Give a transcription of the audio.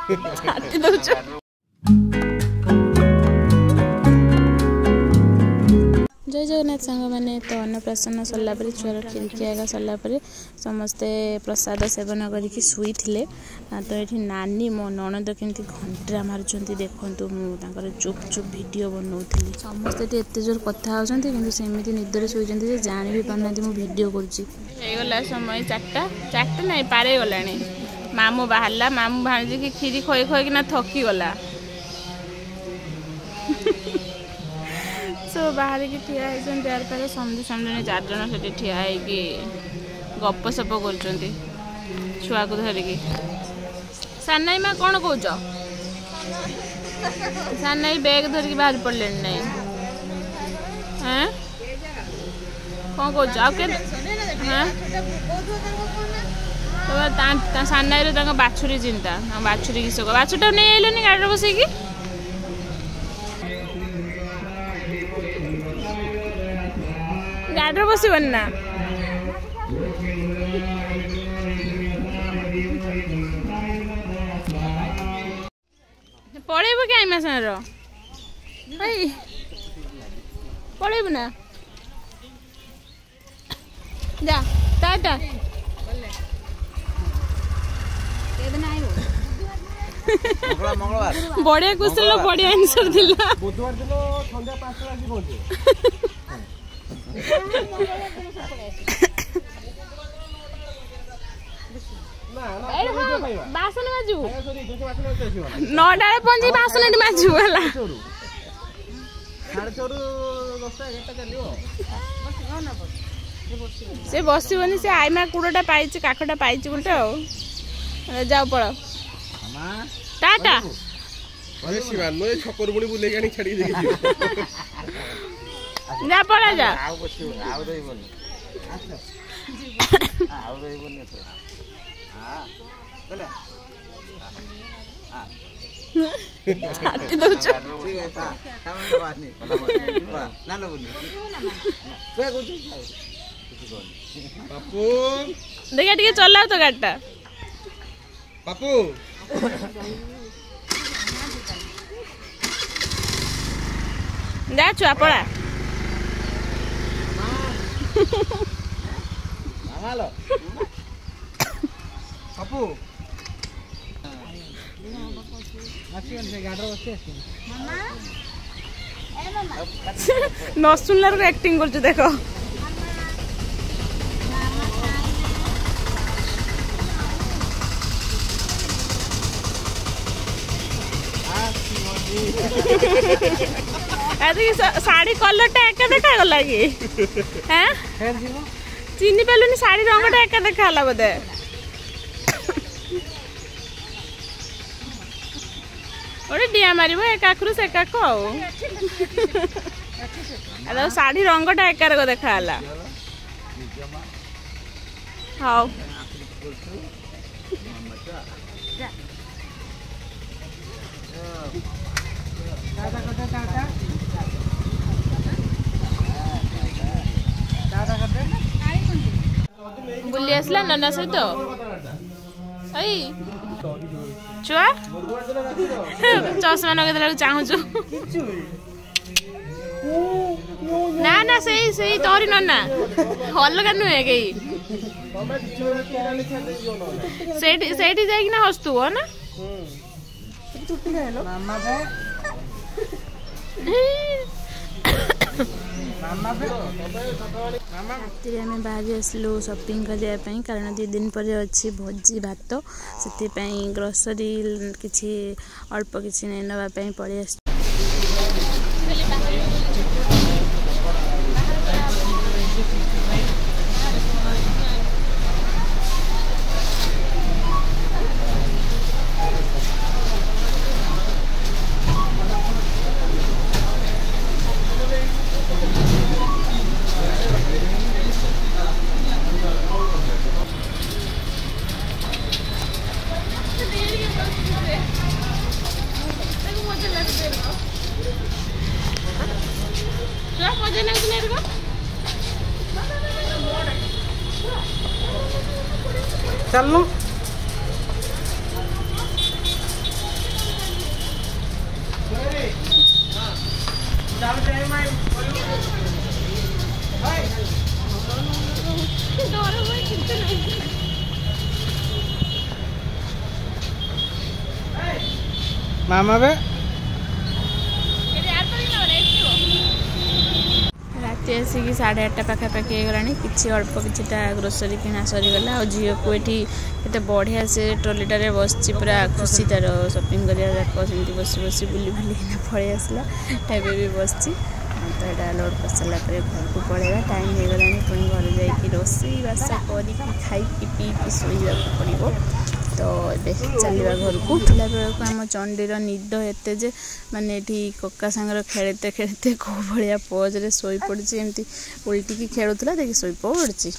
छाटी दउछ जय जगन्नाथ सांग मैंने तो अन्नप्राशन सरला छुआर खिड़की आगा सरला समस्ते प्रसाद सेवन करके शुई थे तो ये नानी मो ननद केमती घंटा मार्च देखूँ मुझे चुप चुप वीडियो बनाऊली समस्ते एत जोर कथा होती सेमती निदर शुई जान भी पाना वीडियो करगला समय 4टा नहीं पारे गला मामू बाहर मामू भाजी की खीरी खोई खोई ना थकी गला सो बाहर की ठिया यार पारे समझे समझे 4 जन से ठिया गप सप कर छुआ को धरिकी सानाई माँ कौन कौच सानाई बैग धरिकी बाहर पड़े नहीं हाँ कौन कौच तो सानाई बाछुरी चिंता बाछुरी किस बाछुटा नहीं आइलनि गाड़ी बसैकी गाड़ी बसबन ना पड़ेब क्या आईमा सार पड़ेब ना जा टाटा बढ़िया क्वेश्चन बढ़िया आंसर दिला बुधवार दिन संध्या 5टा आसी पहुंचे बासन माजू 9टा पंजी बासन माजू से बसबनी से आईमा कूड़टा पाई काखटा पाई गोटे जाओ पड़ टाटा अरे शिवान नो छकर बुणी बुले गानी छड़ी दे जा पड़ा जा आउ दई बोल तो हां बोले छाटी दउछ ठीक है ता काम बात नहीं ना ना बोली क्या कुछ बापू देखा टिके चलाओ तो गाड़टा बापू जा छुआ पड़ा मामालो बापू न सुनलार को एक्टिंग कर देखो साड़ी कलर एका देखा गला कि चिनी पालुनी साड़ी रंगटा एका देखा बोधे गोटे डिया मार एक आखु से काक साड़ी रंगटा एकार देखा हाँ बुली आसला नना सहित छुआ चश्मा नगेदेला चाहूचु ना ना सही तोरी नना अलग नुहे कई सेठी जाइक ना हस्तु हो ना राति आम बाहरी आसलु शॉपिंग करने कारण 2 दिन पर अच्छी भोजी भात से ग्रोसरी किसी अल्प किसी नहीं नापी पड़े आस चलो मामा बे राति आसिक 8:30 पाखापाखि होगा कि अल्प किटा ग्रोसरी किना सरीगला आ झील को ये केते बढ़िया से ट्रॉलीटारे बस पूरा खुशी तार शॉपिंग करके बस बस बुली बुली पलि आसला एवं भी बस तो यहाँ लोड कर सारा घर को पड़ेगा टाइम हो गला पुणी घर जाकि रोसई बास कर खाई पी शोवा पड़ो तो ये चलवा घर को उठला बेलू आम चंडीर निद एते जे माने कका सांगर खेलते खेलते कौ भाया पोज रे शोई पड़ी एमती उल्टी की खेलुला देखिए शोई पड़ी।